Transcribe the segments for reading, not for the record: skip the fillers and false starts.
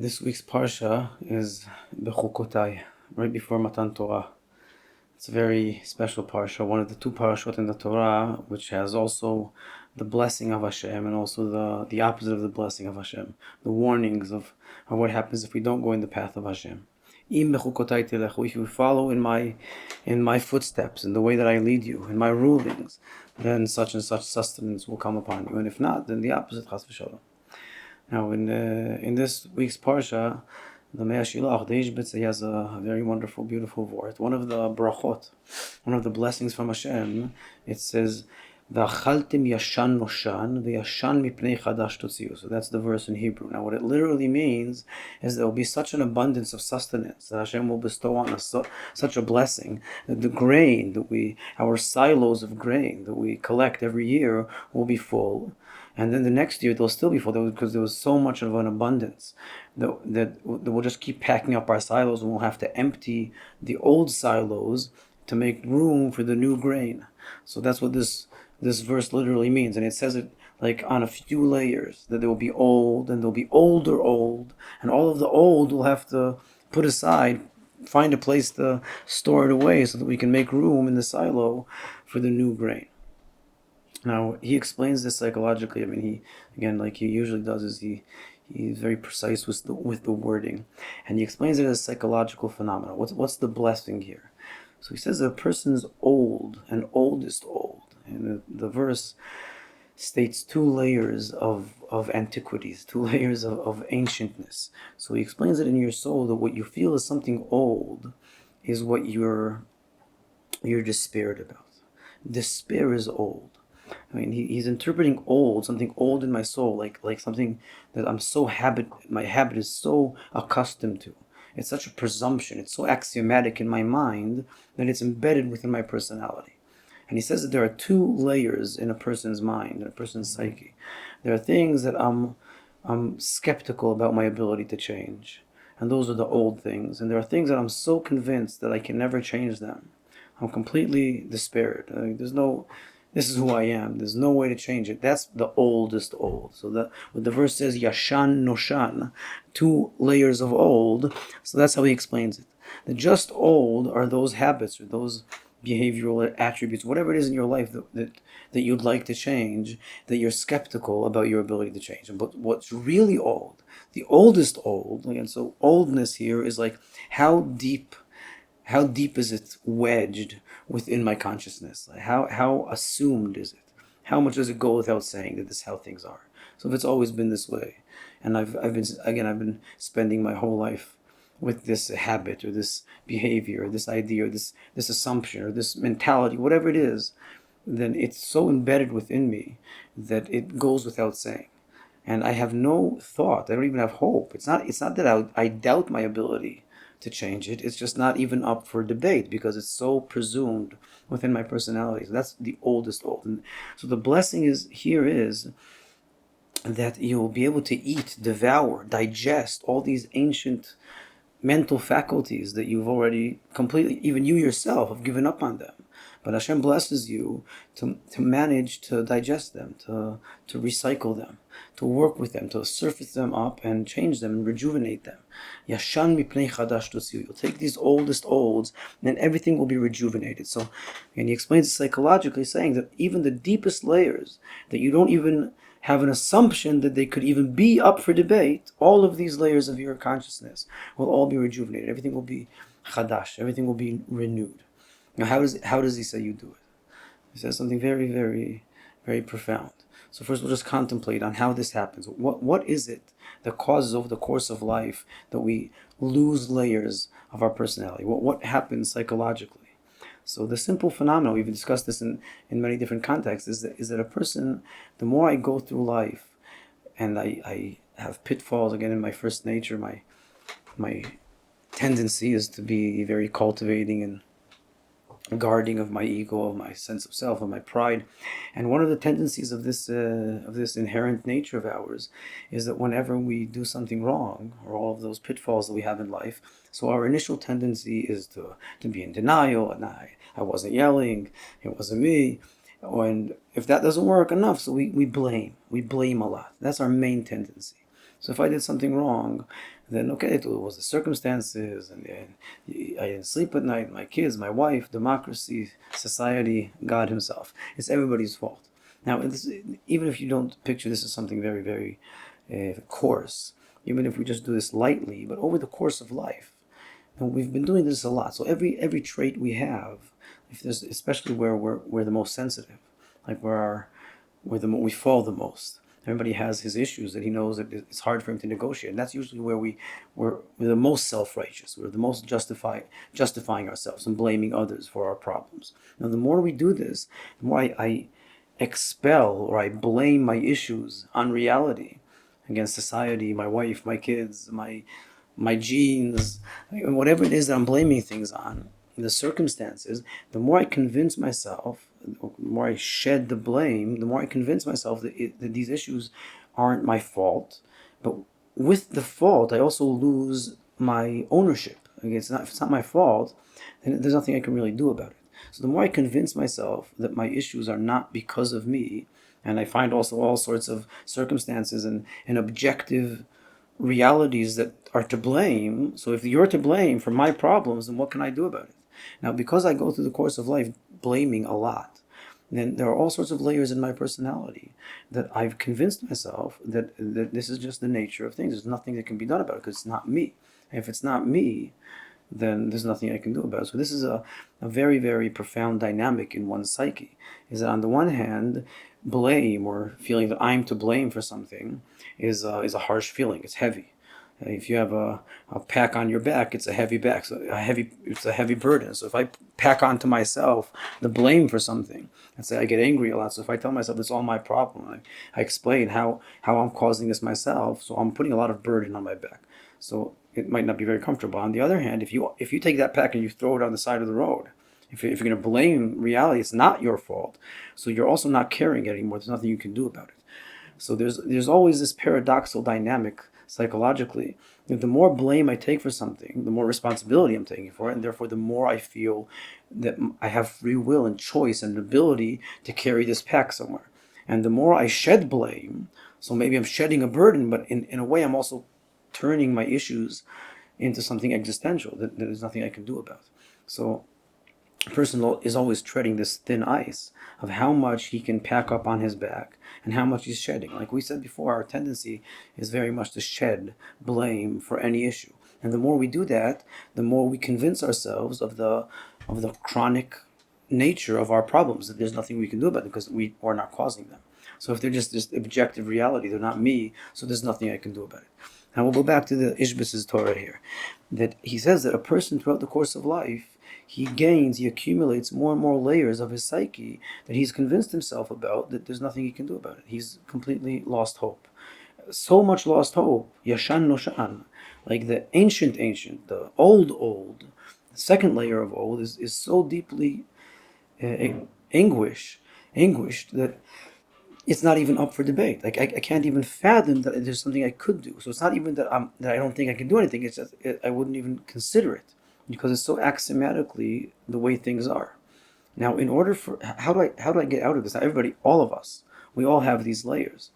This week's parsha is Bechukotai, right before Matan Torah. It's a very special parsha, one of the two parashot in the Torah, which has also the blessing of Hashem and also the opposite of the blessing of Hashem, the warnings of what happens if we don't go in the path of Hashem. Im bechukotai telechu, if you follow in my footsteps, in the way that I lead you, in my rulings, then such and such sustenance will come upon you, and if not, then the opposite, chas v'shalom. Now, in this week's parsha, the Mea Shilach, the Ishbitz, he has a very wonderful, beautiful word. One of the brachot, one of the blessings from Hashem, it says, "V'achaltim yashan noshan, v'yashan mipnei chadash totziu." So that's the verse in Hebrew. Now, what it literally means is there will be such an abundance of sustenance that Hashem will bestow on us, such a blessing that the grain that our silos of grain that we collect every year will be full. And then the next year they'll still be full because there was so much of an abundance that we'll just keep packing up our silos and we'll have to empty the old silos to make room for the new grain. So that's what this verse literally means. And it says it like on a few layers, that there will be old and there'll be older old, and all of the old we'll have to put aside, find a place to store it away so that we can make room in the silo for the new grain. Now, he explains this psychologically. I mean, he, again, like he usually does, is he's very precise with the wording. And he explains it as psychological phenomena. What's the blessing here? So he says that a person's old and oldest old. And the verse states two layers of antiquities, two layers of ancientness. So he explains it in your soul that what you feel is something old is what you're despaired about. Despair is old. I mean, he's interpreting old, something old in my soul, like something that my habit is so accustomed to. It's such a presumption, it's so axiomatic in my mind that it's embedded within my personality. And he says that there are two layers in a person's mind, in a person's psyche. There are things that I'm skeptical about my ability to change, and those are the old things. And there are things that I'm so convinced that I can never change them. I'm completely despaired. This is who I am. There's no way to change it. That's the oldest old. So what the verse says, Yashan Noshan, two layers of old. So that's how he explains it. The just old are those habits or those behavioral attributes, whatever it is in your life that you'd like to change, that you're skeptical about your ability to change. But what's really old, the oldest old, again, so oldness here is like how deep is it wedged within my consciousness? Like how assumed is it? How much does it go without saying that this is how things are? So if it's always been this way, and I've been spending my whole life with this habit or this behavior or this idea or this assumption or this mentality, whatever it is, then it's so embedded within me that it goes without saying. And I have no thought. I don't even have hope. It's not that I doubt my ability to change it. It's just not even up for debate because it's so presumed within my personality. So that's the oldest old. And so the blessing is that you'll be able to eat, devour, digest all these ancient mental faculties that you've already completely, even you yourself, have given up on them. But Hashem blesses you to manage to digest them, to recycle them, to work with them, to surface them up and change them and rejuvenate them. Yashan mipnei chadash totziu. You'll take these oldest olds and then everything will be rejuvenated. So, and he explains it psychologically, saying that even the deepest layers that you don't even have an assumption that they could even be up for debate, all of these layers of your consciousness will all be rejuvenated. Everything will be chadash. Everything will be renewed. Now, how does he say you do it? He says something very, very, very profound. So first we'll just contemplate on how this happens. What is it that causes over the course of life that we lose layers of our personality? What happens psychologically? So the simple phenomenon, we've discussed this in many different contexts, is that a person, the more I go through life and I have pitfalls, again, in my first nature, my tendency is to be very cultivating and guarding of my ego, of my sense of self, of my pride. And one of the tendencies of this inherent nature of ours is that whenever we do something wrong, or all of those pitfalls that we have in life, so our initial tendency is to be in denial, and I wasn't yelling, it wasn't me. And if that doesn't work enough, so we blame a lot. That's our main tendency. So if I did something wrong, Then okay, it was the circumstances, and I didn't sleep at night, my kids, my wife, democracy, society, God himself. It's everybody's fault. Now, even if you don't picture this as something very, very coarse, even if we just do this lightly, but over the course of life, and we've been doing this a lot. So every trait we have, if there's, especially where we're the most sensitive, like we fall the most. Everybody has his issues that he knows that it's hard for him to negotiate, and that's usually where we're the most self-righteous. We're the most justifying ourselves and blaming others for our problems. Now, the more we do this, the more I expel or I blame my issues on reality, against society, my wife, my kids, my genes, whatever it is that I'm blaming things on, the circumstances, the more I convince myself, the more I shed the blame, the more I convince myself that these issues aren't my fault. But with the fault, I also lose my ownership. Again, if it's not my fault, then there's nothing I can really do about it. So the more I convince myself that my issues are not because of me, and I find also all sorts of circumstances and objective realities that are to blame. So if you're to blame for my problems, then what can I do about it? Now, because I go through the course of life blaming a lot, then there are all sorts of layers in my personality that I've convinced myself that this is just the nature of things. There's nothing that can be done about it because it's not me. And if it's not me, then there's nothing I can do about it. So this is a very, very profound dynamic in one's psyche, is that on the one hand, blame or feeling that I'm to blame for something is a harsh feeling. It's heavy. If you have a pack on your back, it's a heavy back. So it's a heavy burden. So if I pack onto myself the blame for something, and say I get angry a lot. So if I tell myself it's all my problem, I explain how I'm causing this myself. So I'm putting a lot of burden on my back. So it might not be very comfortable. On the other hand, if you take that pack and you throw it on the side of the road, if you're going to blame reality, it's not your fault. So you're also not carrying it anymore. There's nothing you can do about it. So there's always this paradoxical dynamic psychologically. The more blame I take for something, the more responsibility I'm taking for it, and therefore the more I feel that I have free will and choice and ability to carry this pack somewhere. And the more I shed blame, so maybe I'm shedding a burden, but in a way I'm also turning my issues into something existential that there's nothing I can do about. So a person is always treading this thin ice of how much he can pack up on his back and how much he's shedding. Like we said before, our tendency is very much to shed blame for any issue. And the more we do that, the more we convince ourselves of the chronic nature of our problems, that there's nothing we can do about it because we are not causing them. So if they're just objective reality, they're not me, so there's nothing I can do about it. Now we'll go back to the Ishbis's Torah here, that he says that a person throughout the course of life, he accumulates more and more layers of his psyche that he's convinced himself about that there's nothing he can do about it. He's completely lost hope. So much lost hope, Yashan Noshan, like the ancient, the old, the second layer of old is so deeply anguished that it's not even up for debate. Like I can't even fathom that there's something I could do. So it's not even that I don't think I can do anything. It's just I wouldn't even consider it because it's so axiomatically the way things are. Now, in order for how do I get out of this? Now, everybody, all of us, we all have these layers.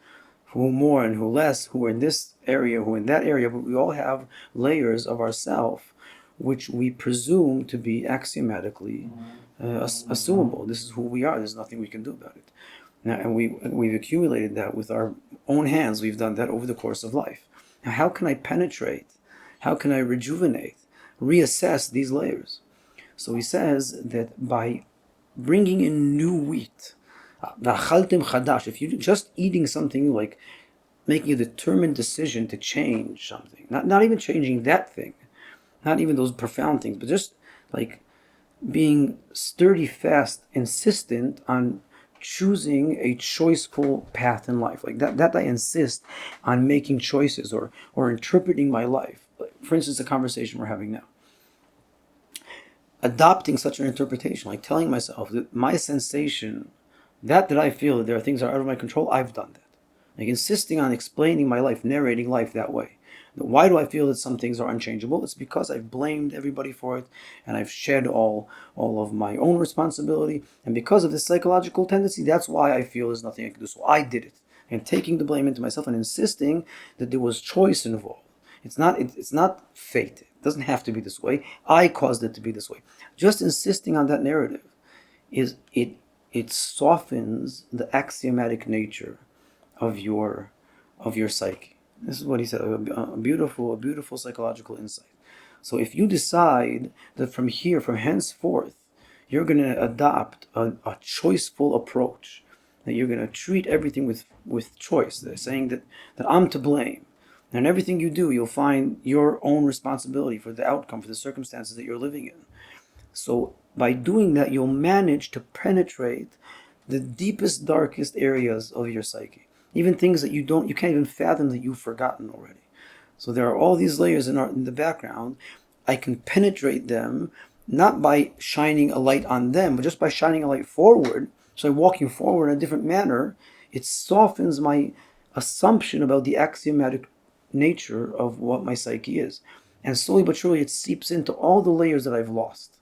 Who more and who less, who are in this area, who in that area, but we all have layers of ourself which we presume to be axiomatically assumable. This is who we are. There's nothing we can do about it. Now, and we've accumulated that with our own hands. We've done that over the course of life. Now, how can I penetrate? How can I rejuvenate, reassess these layers? So he says that by bringing in new wheat, if you're just eating something new, like making a determined decision to change something, not even changing that thing, not even those profound things, but just like being sturdy, fast, insistent on choosing a choiceful path in life, like that I insist on making choices or interpreting my life. For instance, the conversation we're having now, adopting such an interpretation, like telling myself that my sensation, that I feel that there are things that are out of my control, I've done that. Like insisting on explaining my life, narrating life that way. Why do I feel that some things are unchangeable? It's because I've blamed everybody for it, and I've shed all of my own responsibility. And because of this psychological tendency, that's why I feel there's nothing I can do. So I did it. And taking the blame into myself and insisting that there was choice involved. It's not fate. It doesn't have to be this way. I caused it to be this way. Just insisting on that narrative it softens the axiomatic nature of your psyche. This is what he said, a beautiful psychological insight. So if you decide that from henceforth, you're going to adopt a choiceful approach, that you're going to treat everything with choice, they're saying that I'm to blame. And everything you do, you'll find your own responsibility for the outcome, for the circumstances that you're living in. So by doing that, you'll manage to penetrate the deepest, darkest areas of your psyche. Even things that you can't even fathom that you've forgotten already. So there are all these layers in the background. I can penetrate them, not by shining a light on them, but just by shining a light forward. So walking forward in a different manner, it softens my assumption about the axiomatic nature of what my psyche is. And slowly but surely it seeps into all the layers that I've lost.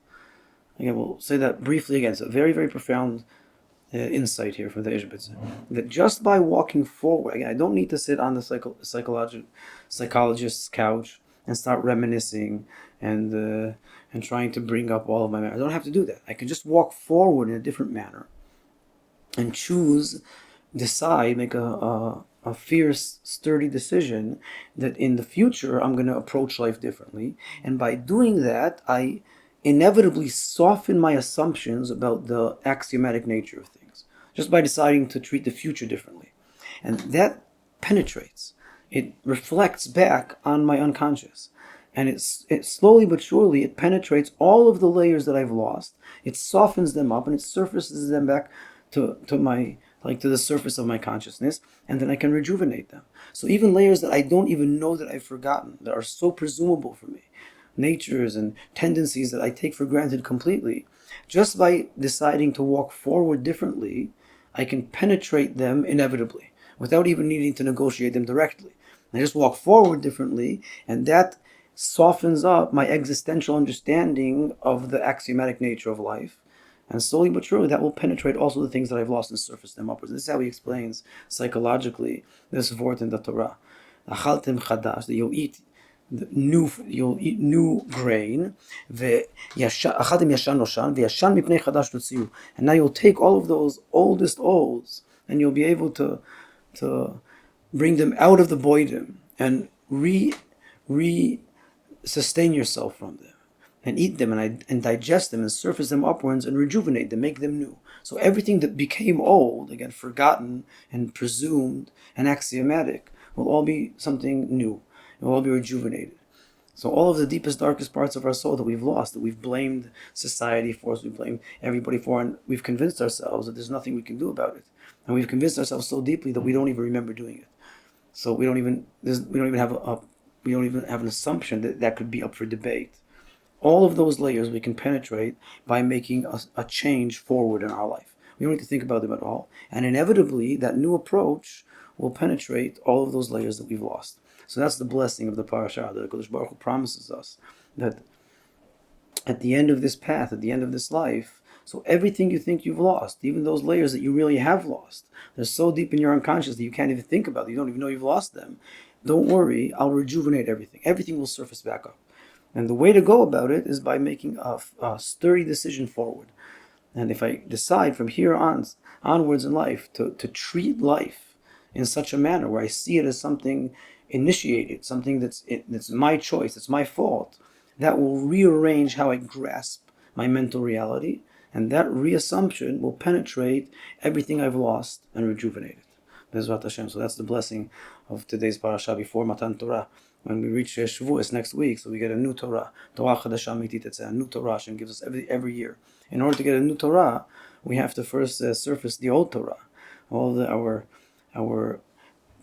Again, we'll say that briefly again. It's a very, very profound insight here from the Ishbitzer. That just by walking forward, again, I don't need to sit on the psychologist's couch and start reminiscing and trying to bring up all of my memories. I don't have to do that. I can just walk forward in a different manner and decide, make a fierce, sturdy decision that in the future I'm going to approach life differently. And by doing that, I inevitably soften my assumptions about the axiomatic nature of things, just by deciding to treat the future differently. And that penetrates. It reflects back on my unconscious. And it slowly but surely, it penetrates all of the layers that I've lost. It softens them up and it surfaces them back to the surface of my consciousness, and then I can rejuvenate them. So even layers that I don't even know that I've forgotten, that are so presumable for me, natures and tendencies that I take for granted completely, just by deciding to walk forward differently, I can penetrate them inevitably, without even needing to negotiate them directly. I just walk forward differently, and that softens up my existential understanding of the axiomatic nature of life. And slowly but surely that will penetrate also the things that I've lost and surface them upwards. This is how he explains psychologically this word in the Torah. Achaltem chadash, that you'll eat new grain, and now you'll take all of those oldest olds and you'll be able to bring them out of the boidim and sustain yourself from them and eat them and digest them and surface them upwards and rejuvenate them, make them new. So everything that became old, again forgotten and presumed and axiomatic, will all be something new. It will all be rejuvenated. So all of the deepest, darkest parts of our soul that we've lost, that we've blamed society for, we've blamed everybody for, and we've convinced ourselves that there's nothing we can do about it. And we've convinced ourselves so deeply that we don't even remember doing it. So we don't even have an assumption that could be up for debate. All of those layers we can penetrate by making a change forward in our life. We don't need to think about them at all. And inevitably, that new approach will penetrate all of those layers that we've lost. So that's the blessing of the parasha. The Kodesh Baruch Hu promises us that at the end of this path, at the end of this life, so everything you think you've lost, even those layers that you really have lost, they're so deep in your unconscious that you can't even think about them. You don't even know you've lost them. Don't worry, I'll rejuvenate everything. Everything will surface back up. And the way to go about it is by making a sturdy decision forward. And if I decide from here onwards in life to treat life in such a manner where I see it as something initiated, something that's my choice, it's my fault, that will rearrange how I grasp my mental reality, and that reassumption will penetrate everything I've lost and rejuvenate it. Bezrat Hashem. So that's the blessing of today's parasha before Matan Torah. When we reach Shavuos next week, so we get a new Torah, Torah Chadasha Mitit, it's a new Torah Hashem gives us every year. In order to get a new Torah, we have to first surface the old Torah, all our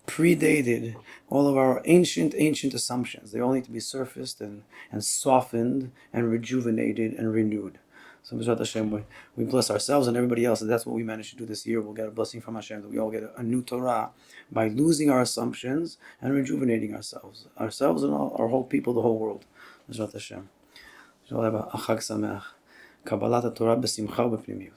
predated, all of our ancient assumptions. They all need to be surfaced and softened and rejuvenated and renewed. So B'ezrat Hashem, we bless ourselves and everybody else, and that's what we managed to do this year. We'll get a blessing from Hashem, that we all get a new Torah by losing our assumptions and rejuvenating ourselves and our whole people, the whole world. B'ezrat Hashem. Kabbalah Torah b'simcha u'b'pnimiyut.